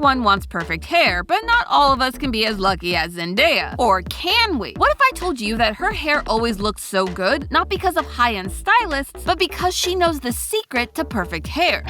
Everyone wants perfect hair, but not all of us can be as lucky as Zendaya. Or can we? What if I told you that her hair always looks so good, not because of high-end stylists, but because she knows the secret to perfect hair?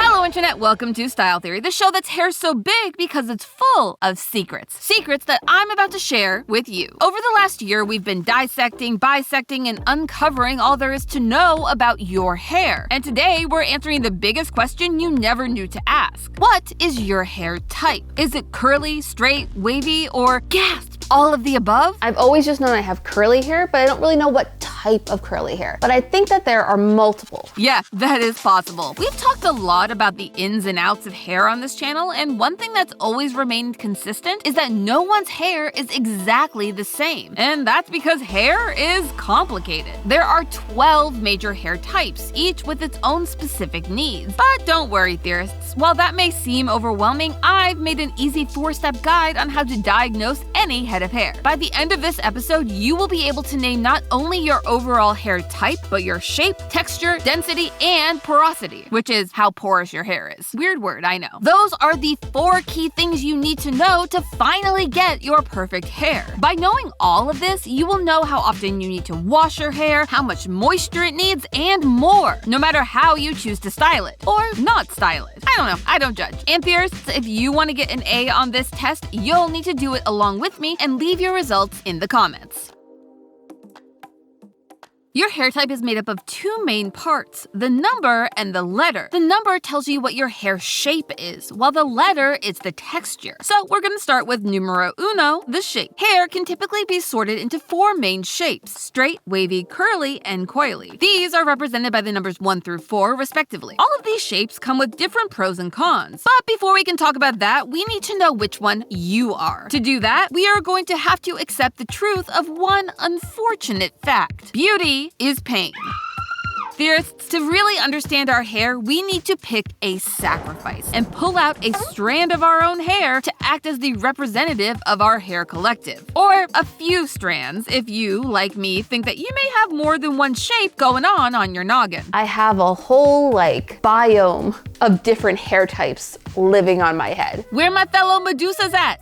Hello Internet, welcome to Style Theory, the show that's hair so big because it's full of secrets. Secrets that I'm about to share with you. Over the last year, we've been dissecting, bisecting, and uncovering all there is to know about your hair. And today, we're answering the biggest question you never knew to ask. What is your hair type? Is it curly, straight, wavy, or gasp, all of the above? I've always just known I have curly hair, but I don't really know what type of curly hair. But I think that there are multiple. Yeah, that is possible. We've talked a lot about the ins and outs of hair on this channel, and one thing that's always remained consistent is that no one's hair is exactly the same. And that's because hair is complicated. There are 12 major hair types, each with its own specific needs. But don't worry, theorists. While that may seem overwhelming, I've made an easy 4-step guide on how to diagnose any head of hair. By the end of this episode, you will be able to name not only your overall hair type, but your shape, texture, density, and porosity, which is how porous your hair is. Weird word, I know. Those are the 4 key things you need to know to finally get your perfect hair. By knowing all of this, you will know how often you need to wash your hair, how much moisture it needs, and more, no matter how you choose to style it, or not style it. I don't know, I don't judge. And theorists, if you want to get an A on this test, you'll need to do it along with me and leave your results in the comments. Your hair type is made up of 2 main parts, the number and the letter. The number tells you what your hair shape is, while the letter is the texture. So we're gonna start with numero uno, the shape. Hair can typically be sorted into 4 main shapes: straight, wavy, curly, and coily. These are represented by the numbers 1 through 4, respectively. All of these shapes come with different pros and cons. But before we can talk about that, we need to know which one you are. To do that, we are going to have to accept the truth of one unfortunate fact. Beauty is pain. Theorists, to really understand our hair, we need to pick a sacrifice and pull out a strand of our own hair to act as the representative of our hair collective. Or a few strands, if you, like me, think that you may have more than one shape going on your noggin. I have a whole, biome of different hair types living on my head. Where my fellow Medusas at?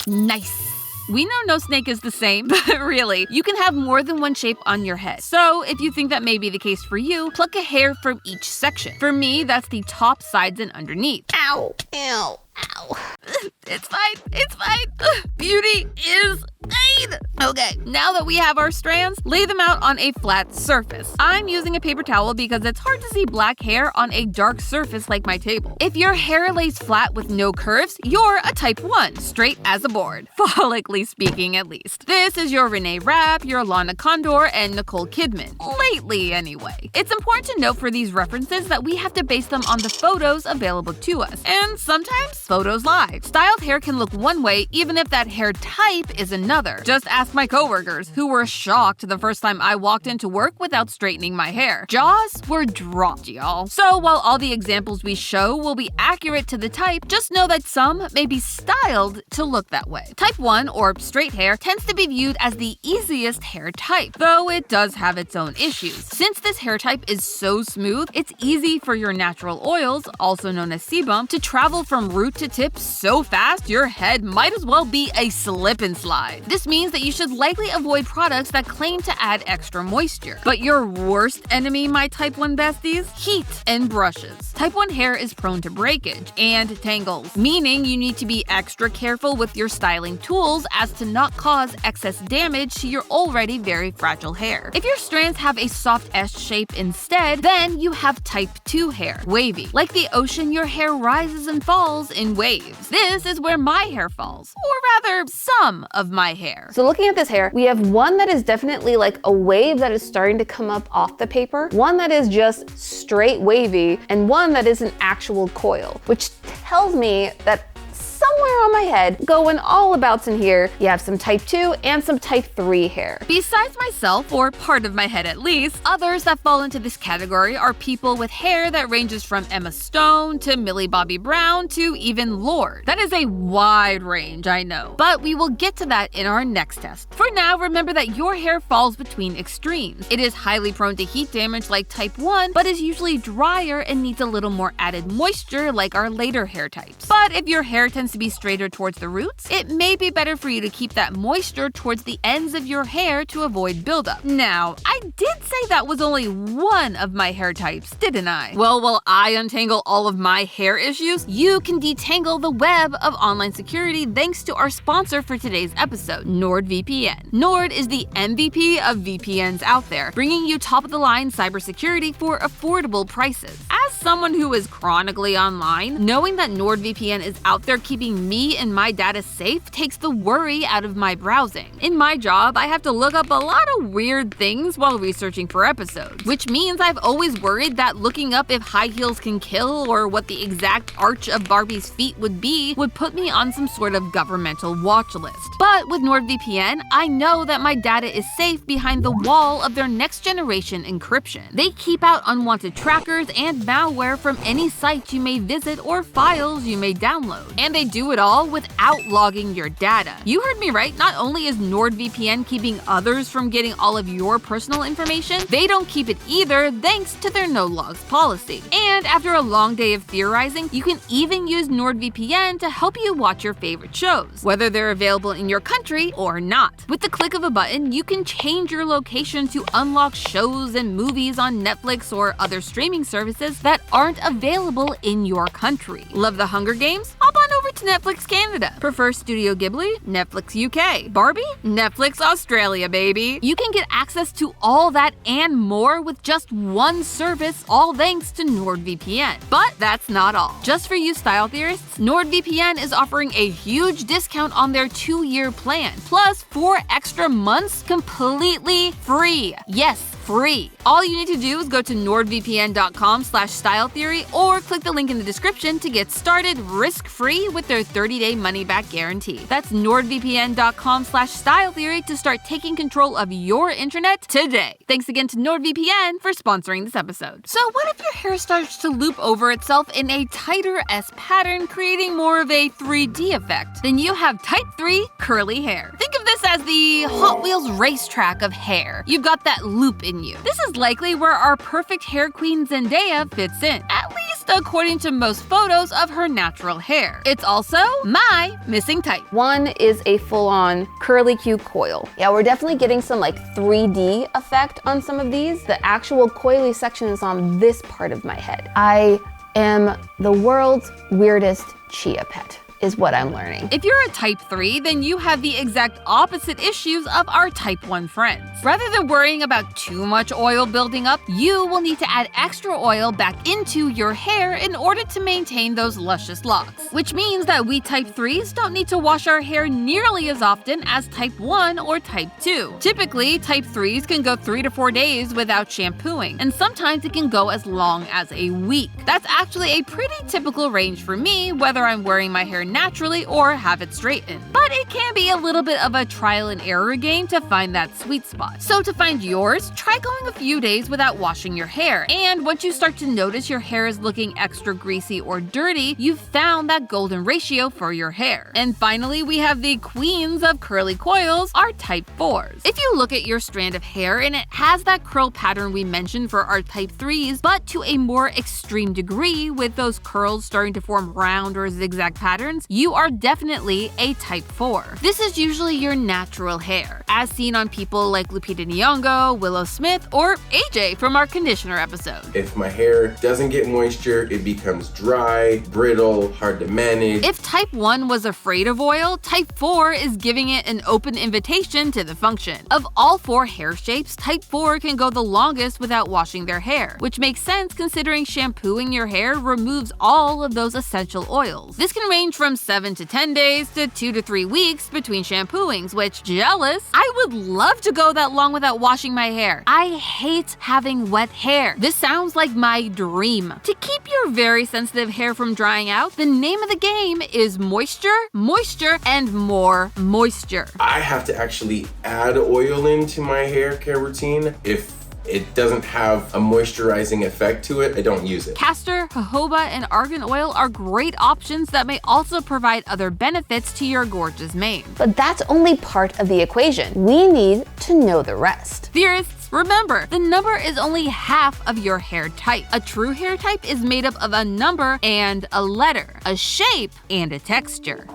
Nice. We know no snake is the same, but really, you can have more than one shape on your head. So if you think that may be the case for you, pluck a hair from each section. For me, that's the top, sides, and underneath. Ow, ew, ow. It's fine, it's fine. Beauty is pain. Okay, now that we have our strands, lay them out on a flat surface. I'm using a paper towel because it's hard to see black hair on a dark surface like my table. If your hair lays flat with no curves, you're a type 1, straight as a board. Follically speaking, at least. This is your Renee Rapp, your Lana Condor, and Nicole Kidman. Lately, anyway. It's important to note for these references that we have to base them on the photos available to us. And sometimes, photos lie. Styled hair can look one way even if that hair type is another. Just ask my coworkers, who were shocked the first time I walked into work without straightening my hair. Jaws were dropped, y'all. So while all the examples we show will be accurate to the type, just know that some may be styled to look that way. Type 1, or straight hair, tends to be viewed as the easiest hair type, though it does have its own issues. Since this hair type is so smooth, it's easy for your natural oils, also known as sebum, to travel from root to tip so fast your head might as well be a slip and slide. This means that you should likely avoid products that claim to add extra moisture. But your worst enemy, my type 1 besties? Heat and brushes. Type 1 hair is prone to breakage and tangles, meaning you need to be extra careful with your styling tools as to not cause excess damage to your already very fragile hair. If your strands have a soft S shape instead, then you have type 2 hair, wavy. Like the ocean, your hair rises and falls in waves. This is where my hair falls, or rather, some of my hair. So looking at this hair, we have one that is definitely like a wave that is starting to come up off the paper, one that is just straight wavy, and one that is an actual coil, which tells me that somewhere somewhere on my head, going all abouts in here, you have some type 2 and some type 3 hair. Besides myself, or part of my head at least, others that fall into this category are people with hair that ranges from Emma Stone to Millie Bobby Brown to even Lorde. That is a wide range, I know, but we will get to that in our next test. For now, remember that your hair falls between extremes. It is highly prone to heat damage like type 1, but is usually drier and needs a little more added moisture like our later hair types. But if your hair tends to be straighter towards the roots, it may be better for you to keep that moisture towards the ends of your hair to avoid buildup. Now, I did say that was only one of my hair types, didn't I? Well, while I untangle all of my hair issues, you can detangle the web of online security thanks to our sponsor for today's episode, NordVPN. Nord is the MVP of VPNs out there, bringing you top-of-the-line cybersecurity for affordable prices. As someone who is chronically online, knowing that NordVPN is out there keeping me and my data safe takes the worry out of my browsing. In my job, I have to look up a lot of weird things while researching for episodes, which means I've always worried that looking up if high heels can kill or what the exact arch of Barbie's feet would be would put me on some sort of governmental watch list. But with NordVPN, I know that my data is safe behind the wall of their next generation encryption. They keep out unwanted trackers and malware from any site you may visit or files you may download. And they do it all without logging your data. You heard me right, not only is NordVPN keeping others from getting all of your personal information, they don't keep it either thanks to their no logs policy. And after a long day of theorizing, you can even use NordVPN to help you watch your favorite shows, whether they're available in your country or not. With the click of a button, you can change your location to unlock shows and movies on Netflix or other streaming services that aren't available in your country. Love the Hunger Games? Hop on over to Netflix Canada. Prefer Studio Ghibli? Netflix UK. Barbie? Netflix Australia, baby. You can get access to all that and more with just one service, all thanks to NordVPN. But that's not all. Just for you style theorists, NordVPN is offering a huge discount on their 2-year plan, plus 4 extra months completely free. Yes, free. All you need to do is go to nordvpn.com/styletheory or click the link in the description to get started risk-free with their 30-day money-back guarantee. That's nordvpn.com/styletheory to start taking control of your internet today. Thanks again to NordVPN for sponsoring this episode. So what if your hair starts to loop over itself in a tighter S pattern, creating more of a 3D effect? Then you have type 3 curly hair. Think of this as the Hot Wheels racetrack of hair. You've got that loop in you. This is likely where our perfect hair queen Zendaya fits in, at least according to most photos of her natural hair. It's also my missing type. One is a full-on curly Q coil. Yeah, we're definitely getting some like 3D effect on some of these. The actual coily section is on this part of my head. I am the world's weirdest chia pet, is what I'm learning. If you're a type 3, then you have the exact opposite issues of our type 1 friends. Rather than worrying about too much oil building up, you will need to add extra oil back into your hair in order to maintain those luscious locks. Which means that we type 3s don't need to wash our hair nearly as often as type 1 or type 2. Typically, type 3s can go 3 to 4 days without shampooing, and sometimes it can go as long as a week. That's actually a pretty typical range for me, whether I'm wearing my hair naturally or have it straightened. But it can be a little bit of a trial and error game to find that sweet spot. So to find yours, try going a few days without washing your hair. And once you start to notice your hair is looking extra greasy or dirty, you've found that golden ratio for your hair. And finally, we have the queens of curly coils, our type 4s. If you look at your strand of hair and it has that curl pattern we mentioned for our type 3s, but to a more extreme degree with those curls starting to form round or zigzag patterns, you are definitely a type 4. This is usually your natural hair, as seen on people like Lupita Nyong'o, Willow Smith, or AJ from our conditioner episode. If my hair doesn't get moisture, it becomes dry, brittle, hard to manage. If type 1 was afraid of oil, type 4 is giving it an open invitation to the function. Of all 4 hair shapes, type 4 can go the longest without washing their hair, which makes sense considering shampooing your hair removes all of those essential oils. This can range from from 7 to 10 days to 2 to 3 weeks between shampooings, which, jealous? I would love to go that long without washing my hair. I hate having wet hair. This sounds like my dream. To keep your very sensitive hair from drying out, the name of the game is moisture, moisture, and more moisture. I have to actually add oil into my hair care routine. If it doesn't have a moisturizing effect to it, I don't use it. Castor, jojoba, and argan oil are great options that may also provide other benefits to your gorgeous mane. But that's only part of the equation. We need to know the rest. Theorists, remember, the number is only half of your hair type. A true hair type is made up of a number and a letter, a shape, and a texture.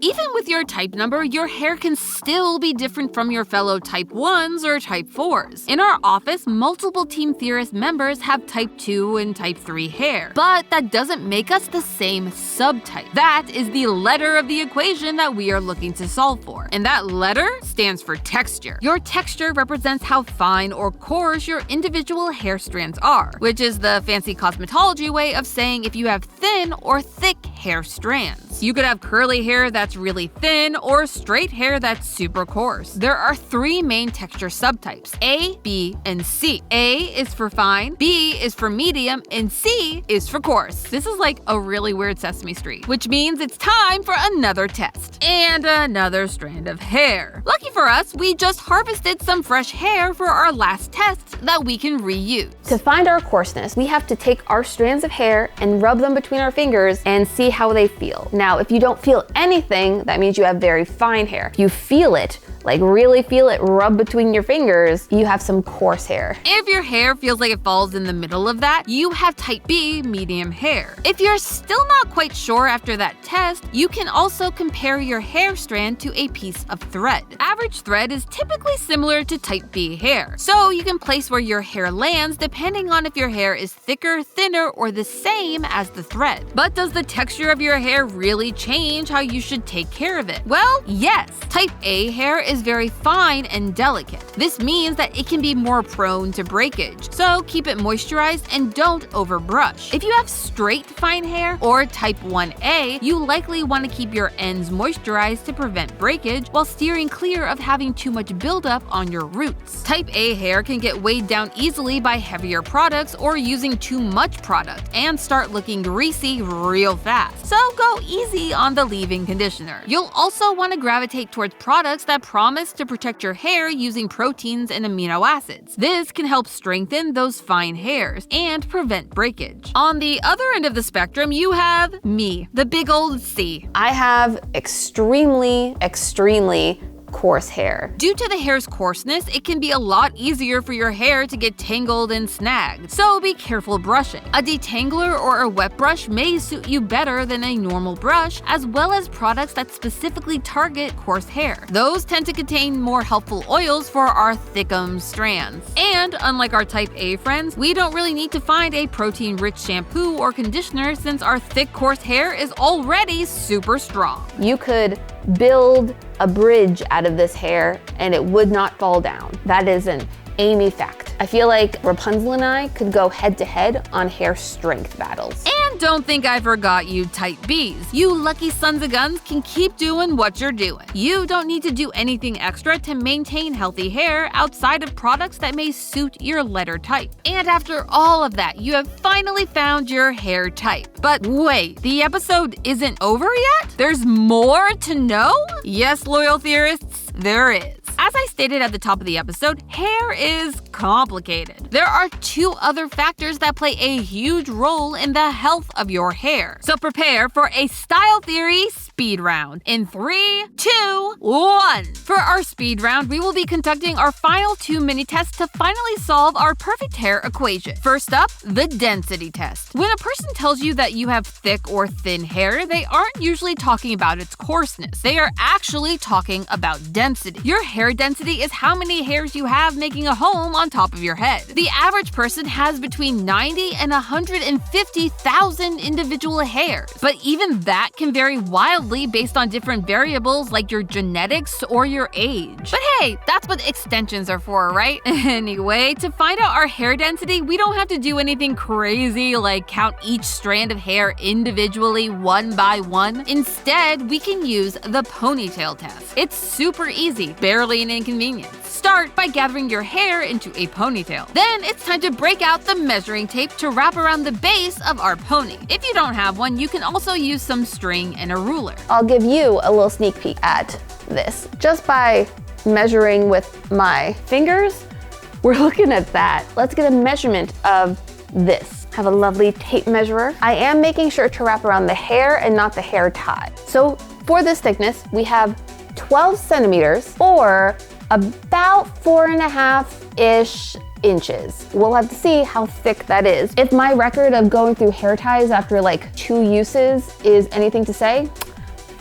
Even with your type number, your hair can still be different from your fellow type 1s or type 4s. In our office, multiple Team Theorist members have type 2 and type 3 hair, but that doesn't make us the same subtype. That is the letter of the equation that we are looking to solve for, and that letter stands for texture. Your texture represents how fine or coarse your individual hair strands are, which is the fancy cosmetology way of saying if you have thin or thick hair strands. You could have curly hair that's really thin or straight hair that's super coarse. There are 3 main texture subtypes, A, B, and C. A is for fine, B is for medium, and C is for coarse. This is like a really weird Sesame Street, which means it's time for another test. And another strand of hair. Lucky for us, we just harvested some fresh hair for our last test that we can reuse. To find our coarseness, we have to take our strands of hair and rub them between our fingers and see how they feel. Now, if you don't feel anything, that means you have very fine hair. If you feel it, like really feel it rub between your fingers, you have some coarse hair. If your hair feels like it falls in the middle of that, you have type B, medium hair. If you're still not quite sure after that test, you can also compare your hair strand to a piece of thread. Average thread is typically similar to type B hair, so you can place where your hair lands depending on if your hair is thicker, thinner, or the same as the thread. But does the texture of your hair really change how you should take care of it? Well, yes. Type A hair is very fine and delicate. This means that it can be more prone to breakage, so keep it moisturized and don't overbrush. If you have straight fine hair or type 1A, you likely want to keep your ends moisturized to prevent breakage while steering clear of having too much buildup on your roots. Type A hair can get weighed down easily by heavier products or using too much product and start looking greasy real fast, so go easy on the leave-in conditioner. You'll also want to gravitate towards products that promise to protect your hair using proteins and amino acids. This can help strengthen those fine hairs and prevent breakage. On the other end of the spectrum, you have me, the big old C. I have extremely coarse hair. Due to the hair's coarseness, it can be a lot easier for your hair to get tangled and snagged, so be careful brushing. A detangler or a wet brush may suit you better than a normal brush, as well as products that specifically target coarse hair. Those tend to contain more helpful oils for our thickum strands. And unlike our type A friends, we don't really need to find a protein-rich shampoo or conditioner since our thick, coarse hair is already super strong. You could build a bridge out of this hair and it would not fall down. That is an Amy fact. I feel like Rapunzel and I could go head to head on hair strength battles. And don't think I forgot you type Bs. You lucky sons of guns can keep doing what you're doing. You don't need to do anything extra to maintain healthy hair outside of products that may suit your letter type. And after all of that, you have finally found your hair type. But wait, the episode isn't over yet? There's more to know? Yes, loyal theorists, there is. As I stated at the top of the episode, hair is complicated. There are 2 other factors that play a huge role in the health of your hair. So prepare for a style theory speed round in 3, 2, 1. For our speed round, we will be conducting our final 2 mini tests to finally solve our perfect hair equation. First up, the density test. When a person tells you that you have thick or thin hair, they aren't usually talking about its coarseness. They are actually talking about density. Your hair density is how many hairs you have making a home on on top of your head. The average person has between 90 and 150,000 individual hairs, but even that can vary wildly based on different variables like your genetics or your age. But hey, that's what extensions are for, right? Anyway, to find out our hair density, we don't have to do anything crazy like count each strand of hair individually one by one. Instead, we can use the ponytail test. It's super easy, barely an inconvenience. Start by gathering your hair into a ponytail. Then it's time to break out the measuring tape to wrap around the base of our pony. If you don't have one, you can also use some string and a ruler. I'll give you a little sneak peek at this. Just by measuring with my fingers, we're looking at that. Let's get a measurement of this. I have a lovely tape measurer. I am making sure to wrap around the hair and not the hair tie. So for this thickness, we have 12 centimeters or about 4.5-ish inches. We'll have to see how thick that is. If my record of going through hair ties after like 2 uses is anything to say,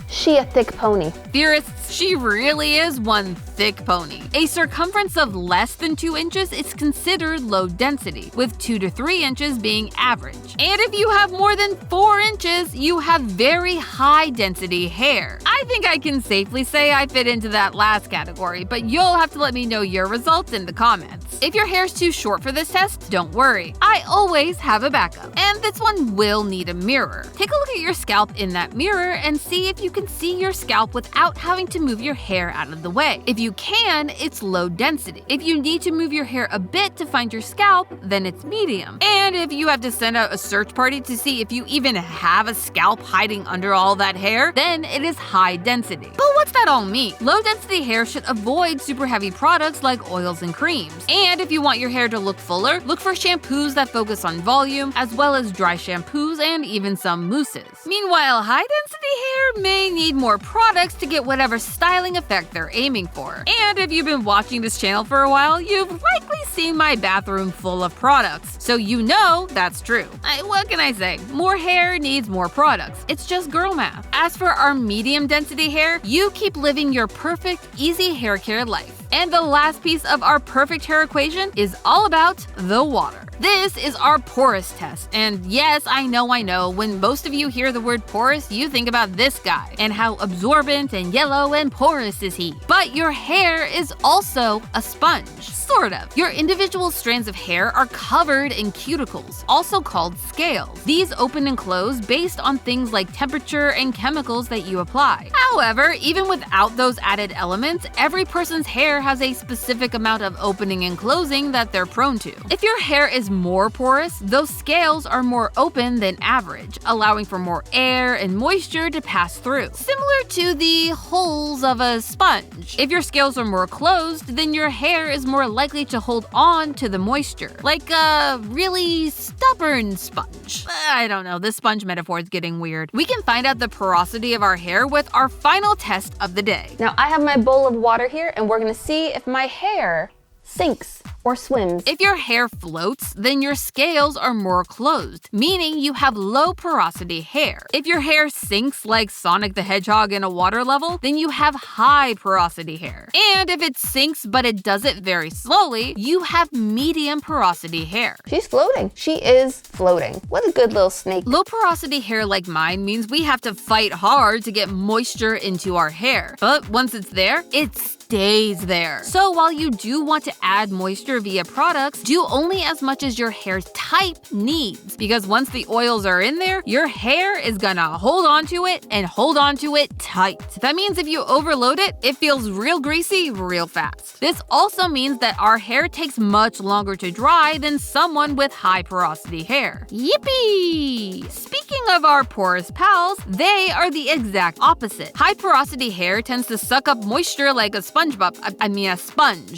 she a thick pony. Theorists, she really is one thick pony. A circumference of less than 2 inches is considered low density, with 2 to 3 inches being average. And if you have more than 4 inches, you have very high density hair. I think I can safely say I fit into that last category, but you'll have to let me know your results in the comments. If your hair's too short for this test, don't worry. I always have a backup, and this one will need a mirror. Take a look at your scalp in that mirror and see if you can see your scalp without having to move your hair out of the way. If you can, it's low density. If you need to move your hair a bit to find your scalp, then it's medium. And if you have to send out a search party to see if you even have a scalp hiding under all that hair, then it is high density. But what's that all mean? Low density hair should avoid super heavy products like oils and creams. And if you want your hair to look fuller, look for shampoos that focus on volume, as well as dry shampoos and even some mousses. Meanwhile, high density hair may need more products to get whatever styling effect they're aiming for. And if you've been watching this channel for a while, you've likely seen my bathroom full of products, so you know that's true. What can I say? More hair needs more products. It's just girl math. As for our medium density hair, you keep living your perfect, easy hair care life. And the last piece of our perfect hair equation is all about the water. This is our porous test, and yes, I know, when most of you hear the word porous, you think about this guy, and how absorbent and yellow and porous is he. But your hair is also a sponge. Sort of. Your individual strands of hair are covered in cuticles, also called scales. These open and close based on things like temperature and chemicals that you apply. However, even without those added elements, every person's hair has a specific amount of opening and closing that they're prone to. If your hair is more porous, those scales are more open than average, allowing for more air and moisture to pass through, similar to the holes of a sponge. If your scales are more closed, then your hair is more likely to hold on to the moisture, like a really stubborn sponge. I don't know, this sponge metaphor is getting weird. We can find out the porosity of our hair with our final test of the day. Now I have my bowl of water here, and we're gonna see if my hair sinks or swims. If your hair floats, then your scales are more closed, meaning you have low porosity hair. If your hair sinks like Sonic the Hedgehog in a water level, then you have high porosity hair. And if it sinks but it does it very slowly, you have medium porosity hair. She's floating. She is floating. What a good little snake. Low porosity hair like mine means we have to fight hard to get moisture into our hair. But once it's there, it stays there. So while you do want to add moisture via products, do only as much as your hair type needs, because once the oils are in there, your hair is gonna hold on to it and hold on to it tight. That means if you overload it, it feels real greasy real fast. This also means that our hair takes much longer to dry than someone with high porosity hair. Yippee! Speaking of our porous pals, they are the exact opposite. High porosity hair tends to suck up moisture like a sponge,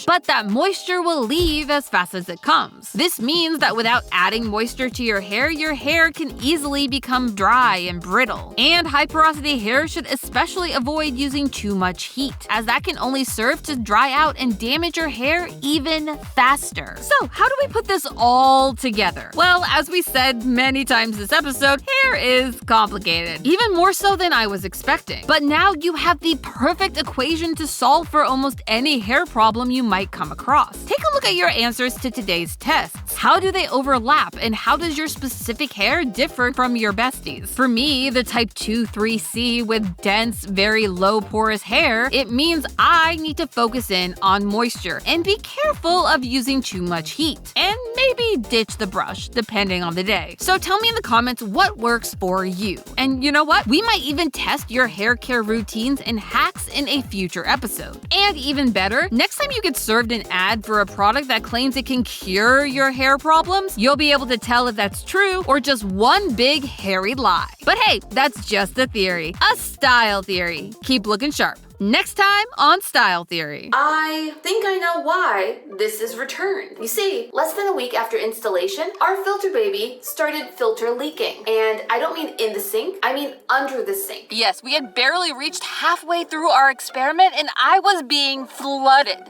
but that moisture will leave as fast as it comes. This means that without adding moisture to your hair can easily become dry and brittle. And high porosity hair should especially avoid using too much heat, as that can only serve to dry out and damage your hair even faster. So how do we put this all together? Well, as we said many times this episode, hair is complicated, even more so than I was expecting. But now you have the perfect equation to solve for almost any hair problem you might come across. Take a look at your answers to today's tests. How do they overlap, and how does your specific hair differ from your besties? For me, the type 2-3C with dense, very low porous hair, it means I need to focus in on moisture and be careful of using too much heat, and maybe ditch the brush, depending on the day. So tell me in the comments what works for you. And you know what? We might even test your hair care routines and hacks in a future episode. And even better, next time you get served an ad for a product that claims it can cure your hair problems, you'll be able to tell if that's true or just one big hairy lie. But hey, that's just a theory. A style theory. Keep looking sharp. Next time on Style Theory. I think I know why this is returned. You see, less than a week after installation, our filter baby started filter leaking. And I don't mean in the sink, I mean under the sink. Yes, we had barely reached halfway through our experiment and I was being flooded.